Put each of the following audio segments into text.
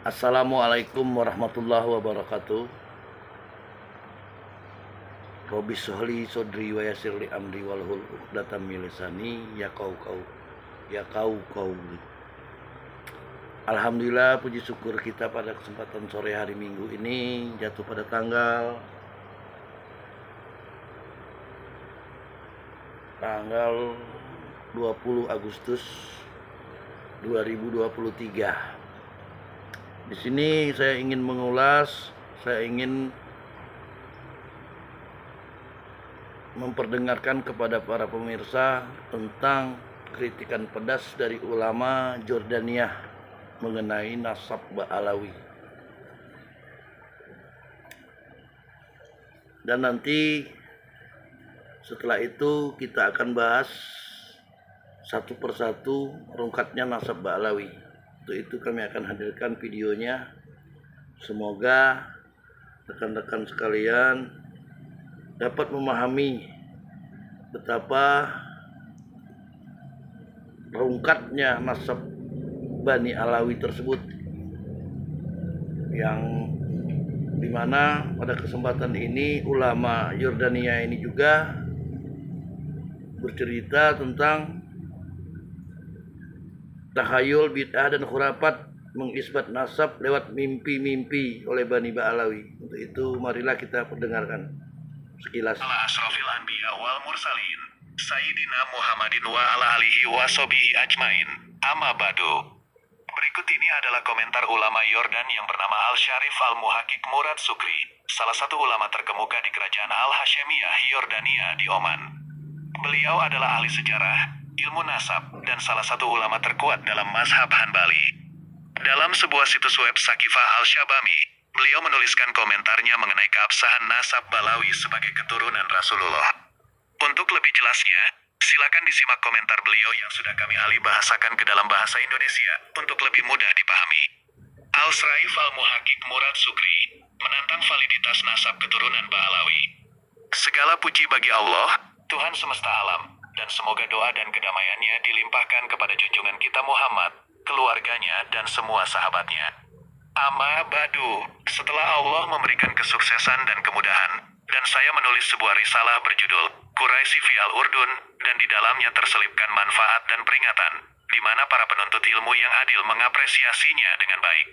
Assalamualaikum warahmatullahi wabarakatuh. Robi sohli sodri wa yasir li amri walhul uqdatam min lisani kau. Alhamdulillah, puji syukur kita pada kesempatan sore hari Minggu ini jatuh pada tanggal 20 Agustus 2023. Di sini saya ingin memperdengarkan kepada para pemirsa tentang kritikan pedas dari ulama Jordaniyah mengenai nasab Ba'alawi. Dan nanti setelah itu kita akan bahas satu persatu rungkatnya nasab Ba'alawi. Untuk itu kami akan hadirkan videonya. Semoga rekan-rekan sekalian dapat memahami betapa rungkatnya nasab Bani Alawi tersebut, yang dimana pada kesempatan ini ulama Yordania ini juga bercerita tentang tahayul, bid'ah, dan khurafat mengisbat nasab lewat mimpi-mimpi oleh Bani Ba'alawi. Untuk itu marilah kita perdengarkan sekilas. Ala asrofil anbiya wal mursalin Sayyidina Muhammadin wa ala alihi wa sobihi ajmain. Amma ba'du. Berikut ini adalah komentar ulama Yordan yang bernama Al-Syarif Al-Muhaqiq Murad Sukri, salah satu ulama terkemuka di kerajaan Al-Hashemiyah Yordania di Oman. Beliau adalah ahli sejarah, ilmu nasab, dan salah satu ulama terkuat dalam mazhab Hanbali. Dalam sebuah situs web Sakifah Al-Syabami, beliau menuliskan komentarnya mengenai keabsahan nasab Balawi sebagai keturunan Rasulullah. Untuk lebih jelasnya, silakan disimak komentar beliau yang sudah kami alih bahasakan ke dalam bahasa Indonesia untuk lebih mudah dipahami. Al-Syarif Al-Muhaqiq Murad Sukri menantang validitas nasab keturunan Ba'alawi. Segala puji bagi Allah, Tuhan semesta alam, dan semoga doa dan kedamaiannya dilimpahkan kepada junjungan kita Muhammad, keluarganya, dan semua sahabatnya. Amma ba'du, setelah Allah memberikan kesuksesan dan kemudahan, dan saya menulis sebuah risalah berjudul Quraisy fi Al-Urdun, dan di dalamnya terselipkan manfaat dan peringatan, di mana para penuntut ilmu yang adil mengapresiasinya dengan baik.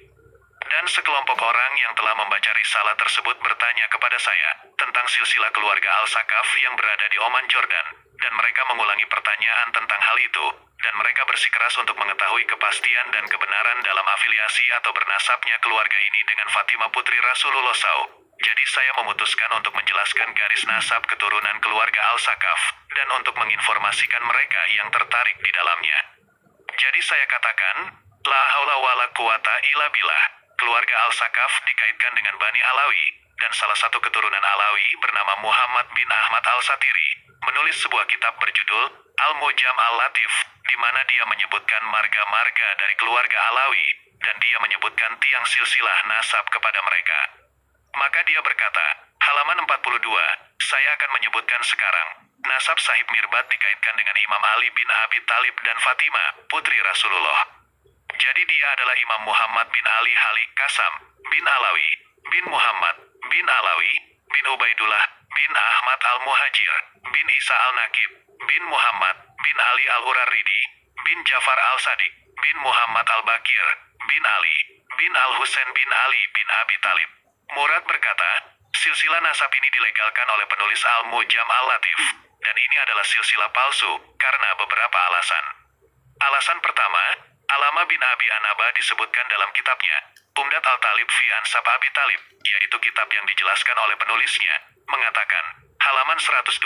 Dan sekelompok orang yang telah membaca risalah tersebut bertanya kepada saya tentang silsilah keluarga Al-Sakaf yang berada di Oman, Jordan, dan mereka mengulangi pertanyaan tentang hal itu, dan mereka bersikeras untuk mengetahui kepastian dan kebenaran dalam afiliasi atau bernasabnya keluarga ini dengan Fatimah putri Rasulullah SAW. Jadi saya memutuskan untuk menjelaskan garis nasab keturunan keluarga Al-Sakaf, dan untuk menginformasikan mereka yang tertarik di dalamnya. Jadi saya katakan, la haula wala quwata illa billah. Keluarga Al-Sakaf dikaitkan dengan Bani Alawi, dan salah satu keturunan Alawi bernama Muhammad bin Ahmad Al-Satiri menulis sebuah kitab berjudul Al-Mujam Al-Latif, di mana dia menyebutkan marga-marga dari keluarga Alawi, dan dia menyebutkan tiang silsilah nasab kepada mereka. Maka dia berkata, halaman 42, saya akan menyebutkan sekarang, nasab Sahib Mirbat dikaitkan dengan Imam Ali bin Abi Thalib dan Fatimah, putri Rasulullah. Jadi dia adalah Imam Muhammad bin Ali Halik Kasam, bin Alawi, bin Muhammad, bin Alawi, bin Ubaidullah, bin Ahmad Al-Muhajir, bin Isa Al-Nakib, bin Muhammad, bin Ali Al-Uraridi, bin Jafar Al-Sadiq, bin Muhammad Al-Bakir, bin Ali, bin Al-Husain bin Ali bin Abi Thalib. Murad berkata, silsilah nasab ini dilegalkan oleh penulis Al-Mujam Al-Latif, dan ini adalah silsilah palsu, karena beberapa alasan. Alasan pertama, Alama bin Abi Anaba disebutkan dalam kitabnya, Umdat Al-Talib fi Ansab Abi Talib, yaitu kitab yang dijelaskan oleh penulisnya, mengatakan, halaman 128,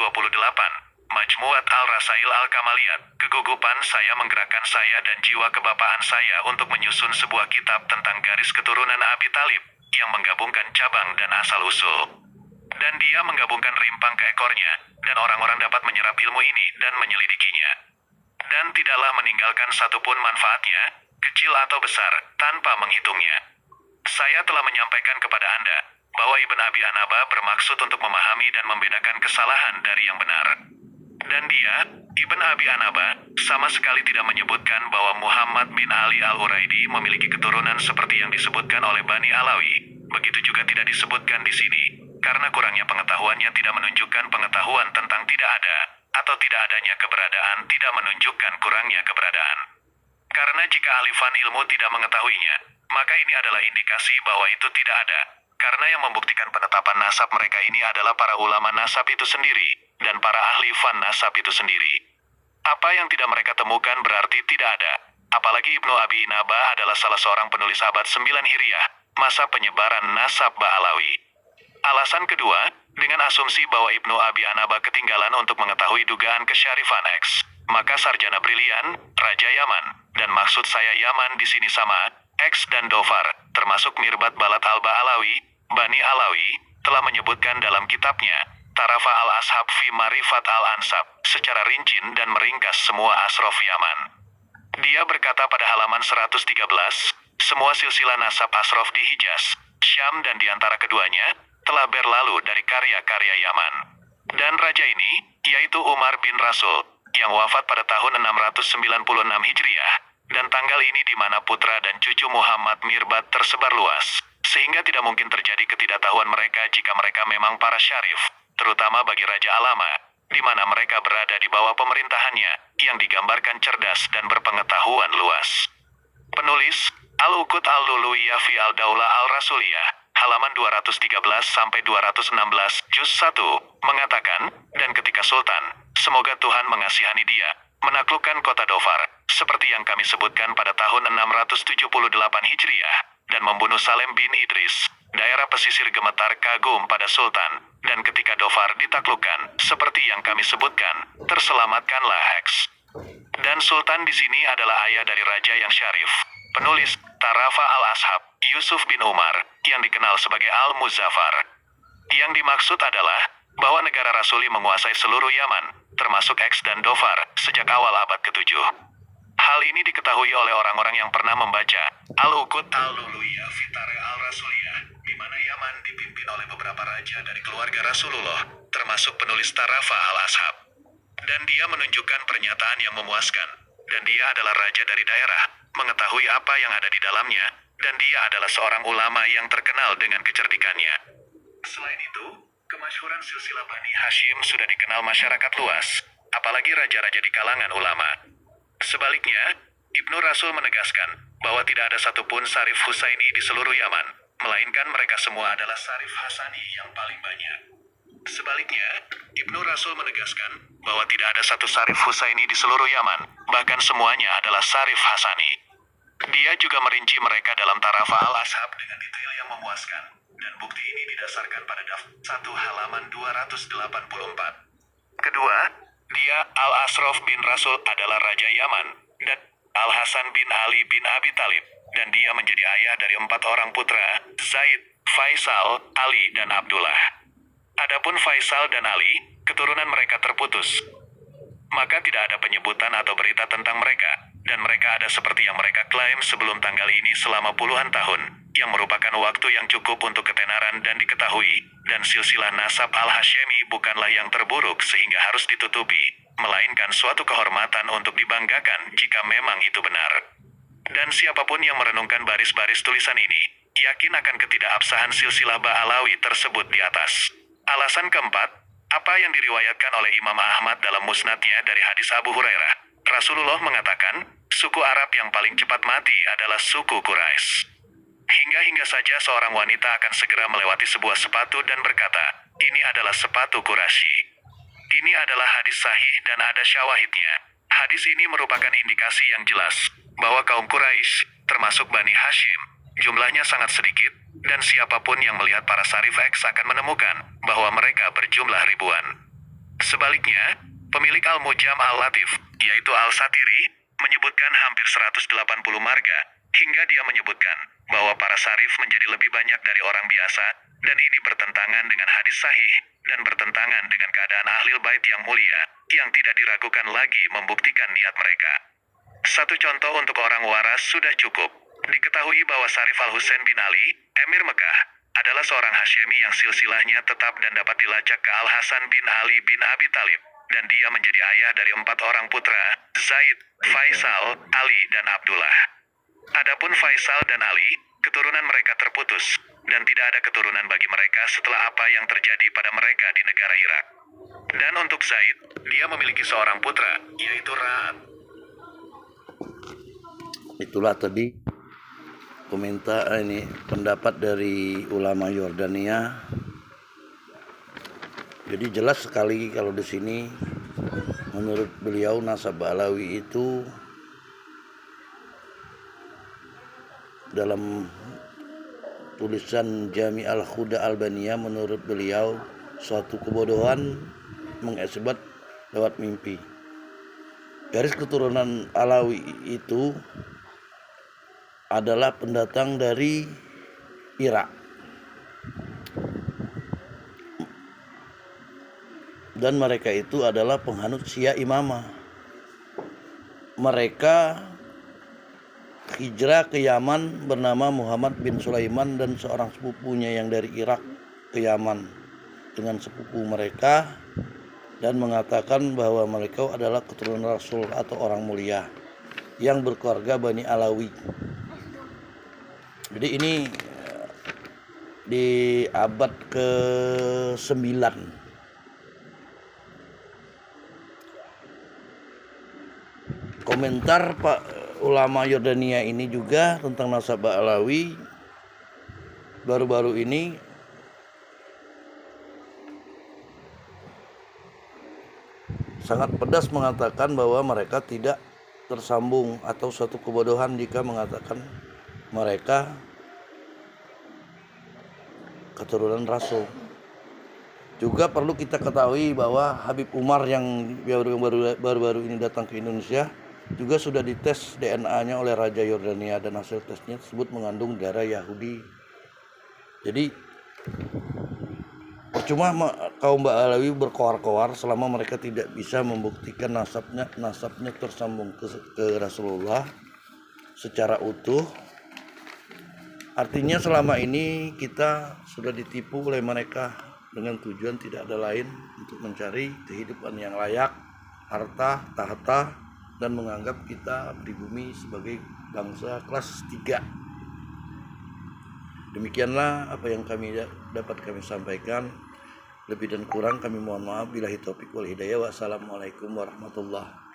Majmuat Al-Rasail Al-Kamaliyat, kegugupan saya menggerakkan saya dan jiwa kebapaan saya untuk menyusun sebuah kitab tentang garis keturunan Abi Talib, yang menggabungkan cabang dan asal-usul. Dan dia menggabungkan rimpang ke ekornya, dan orang-orang dapat menyerap ilmu ini dan menyelidikinya. Dan tidaklah meninggalkan satupun manfaatnya, kecil atau besar, tanpa menghitungnya. Saya telah menyampaikan kepada Anda, bahwa Ibn Abi Anaba bermaksud untuk memahami dan membedakan kesalahan dari yang benar. Dan dia, Ibn Abi Anaba sama sekali tidak menyebutkan bahwa Muhammad bin Ali al-Uraidi memiliki keturunan seperti yang disebutkan oleh Bani Alawi. Begitu juga tidak disebutkan di sini, karena kurangnya pengetahuannya tidak menunjukkan pengetahuan tentang tidak ada, atau tidak adanya keberadaan tidak menunjukkan kurangnya keberadaan. Karena jika ahli fan ilmu tidak mengetahuinya, maka ini adalah indikasi bahwa itu tidak ada. Karena yang membuktikan penetapan nasab mereka ini adalah para ulama nasab itu sendiri, dan para ahli fan nasab itu sendiri. Apa yang tidak mereka temukan berarti tidak ada. Apalagi Ibnu Abi Inabah adalah salah seorang penulis abad 9 Hijriah, masa penyebaran nasab Ba'alawi. Alasan kedua, dengan asumsi bahwa Ibnu Abi Anaba ketinggalan untuk mengetahui dugaan kesyarifan X, maka sarjana brilian, Raja Yaman, dan maksud saya Yaman di sini sama, X dan Dofar, termasuk Mirbat Balat al-Ba'alawi, Bani Alawi, telah menyebutkan dalam kitabnya, Tarafa al-Ashab fi Marifat al-Ansab, secara rinci dan meringkas semua asrof Yaman. Dia berkata pada halaman 113, semua silsilah nasab asrof di Hijaz, Syam dan di antara keduanya, telah berlalu dari karya-karya Yaman. Dan raja ini, yaitu Umar bin Rasul, yang wafat pada tahun 696 Hijriah, dan tanggal ini di mana putra dan cucu Muhammad Mirbat tersebar luas, sehingga tidak mungkin terjadi ketidaktahuan mereka jika mereka memang para syarif, terutama bagi Raja Alama, di mana mereka berada di bawah pemerintahannya, yang digambarkan cerdas dan berpengetahuan luas. Penulis, Al-Uqud al-Luluiyah fi al-Daulah al-Rasuliyah, halaman 213-216, juz 1, mengatakan, dan ketika Sultan, semoga Tuhan mengasihani dia, menaklukkan kota Dofar, seperti yang kami sebutkan pada tahun 678 Hijriah, dan membunuh Salem bin Idris, daerah pesisir gemetar kagum pada Sultan, dan ketika Dofar ditaklukkan, seperti yang kami sebutkan, terselamatkanlah X. Dan Sultan di sini adalah ayah dari raja yang syarif, penulis Tarafa al-Ashab, Yusuf bin Umar, yang dikenal sebagai Al-Muzaffar. Yang dimaksud adalah bahwa negara Rasuli menguasai seluruh Yaman, termasuk X dan Dofar, sejak awal abad ke-7. Hal ini diketahui oleh orang-orang yang pernah membaca Al-Uqud al-Luluiyah fi Tarikh al-Rasuliyah, di mana Yaman dipimpin oleh beberapa raja dari keluarga Rasulullah, termasuk penulis Tarafa al-Ashab. Dan dia menunjukkan pernyataan yang memuaskan, dan dia adalah raja dari daerah, mengetahui apa yang ada di dalamnya, dan dia adalah seorang ulama yang terkenal dengan kecerdikannya. Selain itu, kemasyhuran silsilah Bani Hashim sudah dikenal masyarakat luas, apalagi raja-raja di kalangan ulama. Sebaliknya, Ibnu Rasul menegaskan bahwa tidak ada satupun Sarif Husaini di seluruh Yaman, melainkan mereka semua adalah Sarif Hasani yang paling banyak. Sebaliknya, Ibnu Rasul menegaskan bahwa tidak ada satu Sarif Husaini di seluruh Yaman, bahkan semuanya adalah Sarif Hasani. Dia juga merinci mereka dalam Tarafa al-Ashab dengan detail yang memuaskan, dan bukti ini didasarkan pada daftar 1 halaman 284. Kedua, dia Al-Asraf bin Rasul adalah Raja Yaman, dan Al-Hasan bin Ali bin Abi Talib, dan dia menjadi ayah dari 4 orang putra, Zaid, Faisal, Ali, dan Abdullah. Adapun Faisal dan Ali, keturunan mereka terputus. Maka tidak ada penyebutan atau berita tentang mereka, dan mereka ada seperti yang mereka klaim sebelum tanggal ini selama puluhan tahun, yang merupakan waktu yang cukup untuk ketenaran dan diketahui, dan silsilah nasab Al-Hashemi bukanlah yang terburuk sehingga harus ditutupi, melainkan suatu kehormatan untuk dibanggakan jika memang itu benar. Dan siapapun yang merenungkan baris-baris tulisan ini, yakin akan ketidakabsahan silsilah Ba'alawi tersebut di atas. Alasan keempat, apa yang diriwayatkan oleh Imam Ahmad dalam musnadnya dari hadis Abu Hurairah. Rasulullah mengatakan, suku Arab yang paling cepat mati adalah suku Quraisy. Hingga saja seorang wanita akan segera melewati sebuah sepatu dan berkata, ini adalah sepatu Quraisy. Ini adalah hadis sahih dan ada syawahidnya. Hadis ini merupakan indikasi yang jelas bahwa kaum Quraisy, termasuk Bani Hashim, jumlahnya sangat sedikit, dan siapapun yang melihat para Sarif X akan menemukan bahwa mereka berjumlah ribuan. Sebaliknya, pemilik Al-Mujam Al-Latif, yaitu Al-Satiri, menyebutkan hampir 180 marga, hingga dia menyebutkan bahwa para Sarif menjadi lebih banyak dari orang biasa, dan ini bertentangan dengan hadis sahih, dan bertentangan dengan keadaan Ahlul Bait yang mulia, yang tidak diragukan lagi membuktikan niat mereka. Satu contoh untuk orang waras sudah cukup. Diketahui bahwa Sarif Al-Husain bin Ali, Emir Mekah, adalah seorang Hashemi yang silsilahnya tetap dan dapat dilacak ke Al-Hasan bin Ali bin Abi Talib, dan dia menjadi ayah dari 4 orang putra, Zaid, Faisal, Ali, dan Abdullah. Adapun Faisal dan Ali, keturunan mereka terputus, dan tidak ada keturunan bagi mereka setelah apa yang terjadi pada mereka di negara Irak. Dan untuk Zaid, dia memiliki seorang putra, yaitu Ra'ad. Itulah tadi komentar ini pendapat dari ulama Yordania. Jadi jelas sekali kalau di sini menurut beliau nasab Alawi itu dalam tulisan Jami al-Huda Albaniyah, menurut beliau suatu kebodohan mengisbat lewat mimpi. Garis keturunan Alawi itu adalah pendatang dari Irak dan mereka itu adalah penghanut Syiah Imamah. Mereka hijrah ke Yaman bernama Muhammad bin Sulaiman dan seorang sepupunya yang dari Irak ke Yaman dengan sepupu mereka, dan mengatakan bahwa mereka adalah keturunan Rasul atau orang mulia yang berkeluarga Bani Alawi. Jadi ini di abad ke-9. Komentar Pak ulama Yordania ini juga tentang nasab Alawi baru-baru ini sangat pedas mengatakan bahwa mereka tidak tersambung atau suatu kebodohan jika mengatakan mereka keturunan Rasul. Juga perlu kita ketahui bahwa Habib Umar yang baru-baru ini datang ke Indonesia juga sudah dites DNA-nya oleh Raja Yordania dan hasil tesnya tersebut mengandung darah Yahudi. Jadi percuma kaum Alawi berkoar-koar selama mereka tidak bisa membuktikan nasabnya tersambung ke Rasulullah secara utuh. Artinya selama ini kita sudah ditipu oleh mereka dengan tujuan tidak ada lain untuk mencari kehidupan yang layak, harta, tahta, dan menganggap kita di bumi sebagai bangsa kelas 3. Demikianlah apa yang dapat kami sampaikan. Lebih dan kurang kami mohon maaf. Billahi taufiq wal hidayah. Wassalamualaikum warahmatullahi